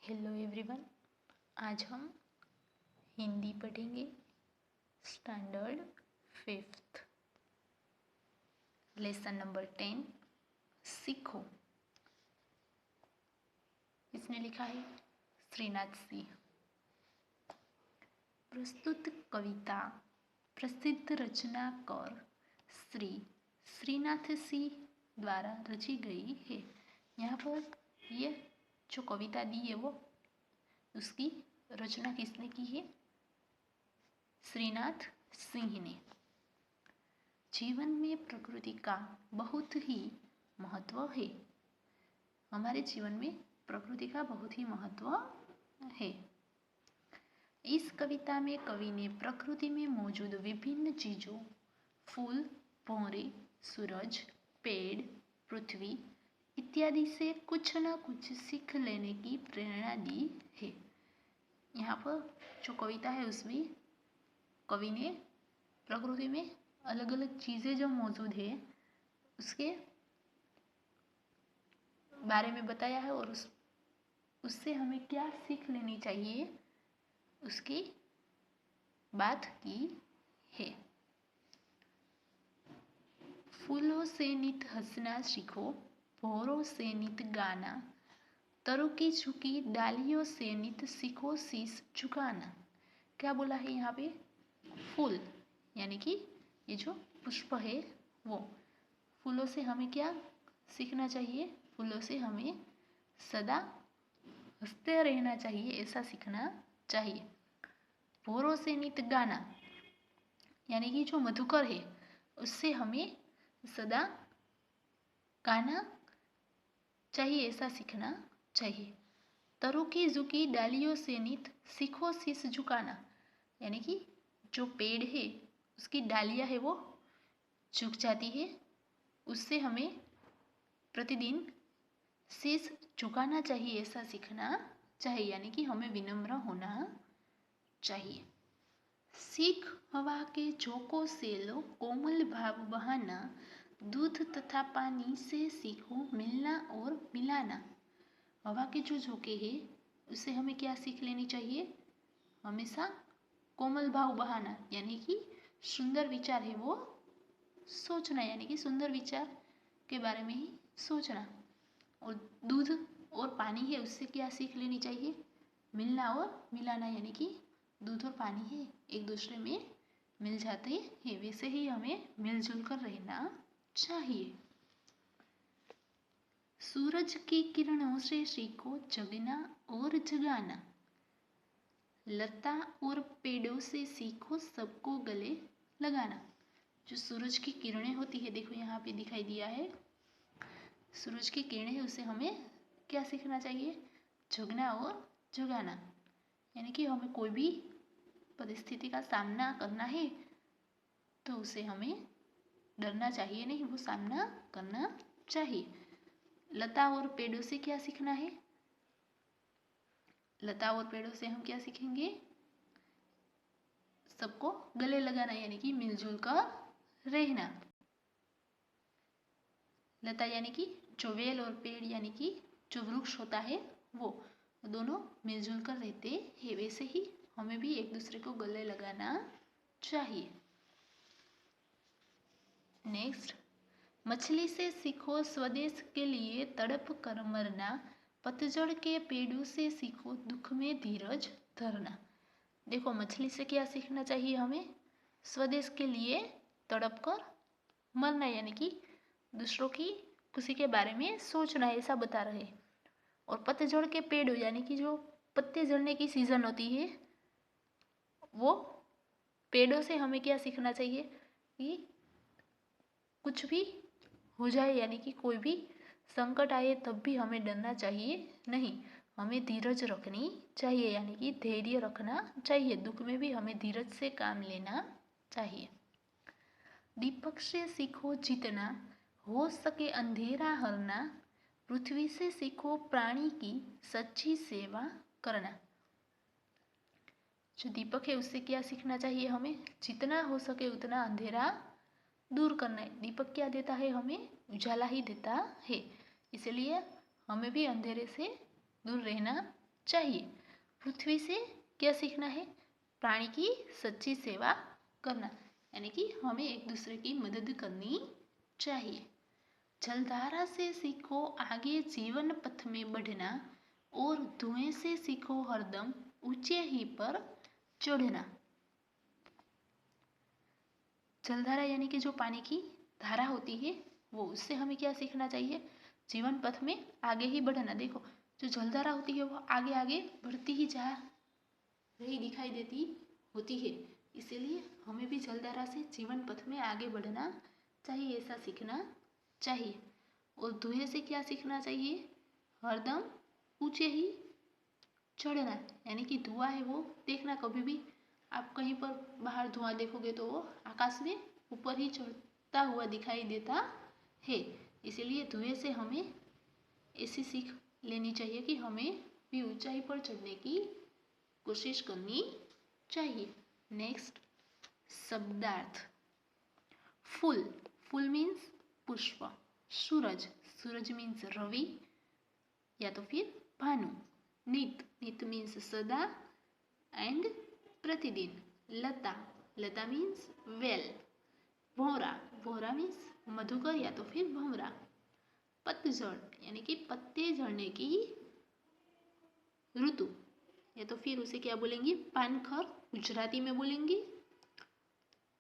Hello everyone. आज हम हिंदी पढ़ेंगे। स्टैंडर्ड 5th लेसन नंबर 10 सीखो। इसने लिखा है श्रीनाथ सिंह। प्रस्तुत कविता प्रसिद्ध रचनाकार श्री श्रीनाथ सिंह द्वारा रची गई है। यहाँ पर यह जो कविता दी है वो उसकी रचना किसने की है? श्रीनाथ सिंह ने। जीवन में प्रकृति का बहुत ही महत्व है। हमारे जीवन में प्रकृति का बहुत ही महत्व है। इस कविता में कवि ने प्रकृति में मौजूद विभिन्न चीजों, फूल, भौरे, सूरज, पेड़, पृथ्वी इत्यादि से कुछ न कुछ सीख लेने की प्रेरणा दी है। यहाँ पर जो कविता है उसमें कवि ने प्रकृति में अलग अलग चीज़ें जो मौजूद है उसके बारे में बताया है और उससे हमें क्या सीख लेनी चाहिए उसकी बात की है। फूलों से नित हंसना सीखो, भौरों से नित गाना, तरों की झुकी डालियों से नित सीखो शीश झुकाना। क्या बोला है यहाँ पे? फूल यानी कि ये जो पुष्प है वो। फूलों से हमें क्या सीखना चाहिए? फूलों से हमें सदा हंसते रहना चाहिए, ऐसा सीखना चाहिए। भौरों से नित गाना यानी कि जो मधुकर है उससे हमें सदा गाना चाहिए, ऐसा सीखना चाहिए। तरों की झुकी डालियों से नित सीखो शीश झुकाना यानी कि जो पेड़ है उसकी डालियाँ है वो झुक जाती है, उससे हमें प्रतिदिन शीश झुकाना चाहिए, ऐसा सीखना चाहिए। यानी कि हमें विनम्र होना चाहिए। सीख हवा के झोंकों से लो कोमल भाव बहाना, दूध तथा पानी से सीखो मिलना और मिलाना। हवा के जो झोंके हैं उससे हमें क्या सीख लेनी चाहिए? हमेशा कोमल भाव बहाना यानी कि सुंदर विचार है वो सोचना, यानी कि सुंदर विचार के बारे में ही सोचना। और दूध और पानी है उससे क्या सीख लेनी चाहिए? मिलना और मिलाना, यानी कि दूध और पानी है एक दूसरे में मिल जाते हैं, वैसे ही हमें मिलजुल कर रहना चाहिए। सूरज की किरणों से सीखो जगना और जगाना, लता और पेड़ों से सीखो सबको गले लगाना। जो सूरज की किरणें होती है, देखो यहाँ पे दिखाई दिया है सूरज की किरणें है, उससे हमें क्या सीखना चाहिए? जगना और जगाना। यानी कि हमें कोई भी परिस्थिति का सामना करना है तो उसे हमें डरना चाहिए नहीं, वो सामना करना चाहिए। लता और पेड़ों से क्या सीखना है? लता और पेड़ों से हम क्या सीखेंगे? सबको गले लगाना यानी कि मिलजुल कर रहना। लता यानी कि जो वेल और पेड़ यानी कि जो वृक्ष होता है वो दोनों मिलजुल कर रहते हैं, वैसे ही हमें भी एक दूसरे को गले लगाना चाहिए। नेक्स्ट, मछली से सीखो स्वदेश के लिए तड़प कर मरना, पतझड़ के पेड़ों से सीखो दुख में धीरज धरना। देखो मछली से क्या सीखना चाहिए हमें? स्वदेश के लिए तड़प कर मरना यानी कि दूसरों की खुशी के बारे में सोचना, ऐसा बता रहे। और पतझड़ के पेड़ों यानी कि जो पत्ते झड़ने की सीजन होती है वो पेड़ों से हमें क्या सीखना चाहिए कि कुछ भी हो जाए यानी कि कोई भी संकट आए तब भी हमें डरना चाहिए नहीं, हमें धीरज रखनी चाहिए, यानी कि धैर्य रखना चाहिए। दुख में भी हमें धीरज से काम लेना चाहिए। दीपक से सीखो जीतना, हो सके अंधेरा हरना, पृथ्वी से सीखो प्राणी की सच्ची सेवा करना। जो दीपक है उससे क्या सीखना चाहिए हमें? जितना हो सके उतना अंधेरा दूर करना है। दीपक क्या देता है हमें? उजाला ही देता है, इसलिए हमें भी अंधेरे से दूर रहना चाहिए। पृथ्वी से क्या सीखना है? प्राणी की सच्ची सेवा करना, यानी कि हमें एक दूसरे की मदद करनी चाहिए। जलधारा से सीखो आगे जीवन पथ में बढ़ना, और धुएं से सीखो हरदम ऊंचे ही पर चढ़ना। जलधारा यानी कि जो पानी की धारा होती है वो, उससे हमें क्या सीखना चाहिए? जीवन पथ में आगे ही बढ़ना। देखो जो जलधारा होती है वो आगे आगे बढ़ती ही जा रही दिखाई देती होती है, इसीलिए हमें भी जलधारा से जीवन पथ में आगे बढ़ना चाहिए, ऐसा सीखना चाहिए। और धुएं से क्या सीखना चाहिए? हरदम ऊंचे ही चढ़ना, यानी कि धुआं है वो देखना, कभी भी आप कहीं पर बाहर धुआं देखोगे तो वो आकाश में ऊपर ही चढ़ता हुआ दिखाई देता है। इसीलिए धुएं से हमें ऐसी सीख लेनी चाहिए कि हमें भी ऊंचाई पर चढ़ने की कोशिश करनी चाहिए। नेक्स्ट, शब्दार्थ। फूल, फूल मीन्स पुष्प। सूरज, सूरज मीन्स रवि या तो फिर भानु। नित, नित मीन्स सदा एंड प्रतिदिन। लता, लता मीन्स वेल। भौरा, भौरा मीन्स मधुकर या तो फिर भंवरा। पतझड़ यानी कि पत्ते झड़ने की ऋतु, या तो फिर उसे क्या बोलेंगे? पानखर गुजराती में बोलेंगे।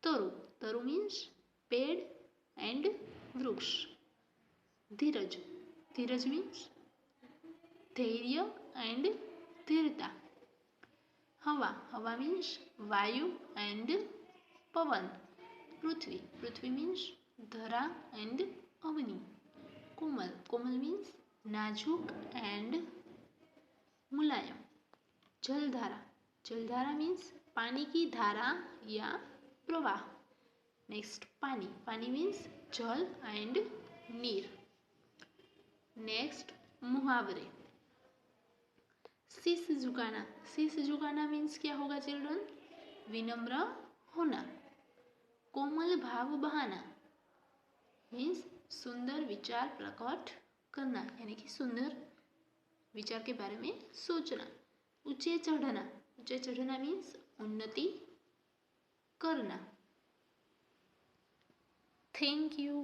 तरु, तरु मीन्स पेड़ एंड वृक्ष। धीरज, धीरज मीन्स धैर्य एंड स्थिरता। हवा, हवा मीन्स वायु and Pawan. Prithvi, Prithvi means धरा एंड अग्नि। कोमल, कोमल मीन्स नाजुक एंड मुलायम। जलधारा, जलधारा मीन्स पानी की धारा या प्रवाह। नेक्स्ट, पानी, पानी मीन्स जल एंड नीर। नेक्स्ट, मुहावरे। शीश झुकाना, शीश झुकाना मीन्स क्या होगा चिल्ड्रन? विनम्र होना। कोमल भाव बहाना मीन्स सुंदर विचार प्रकट करना, यानी कि सुंदर विचार के बारे में सोचना। ऊंचे चढ़ना, ऊंचे चढ़ना मीन्स उन्नति करना। Thank you.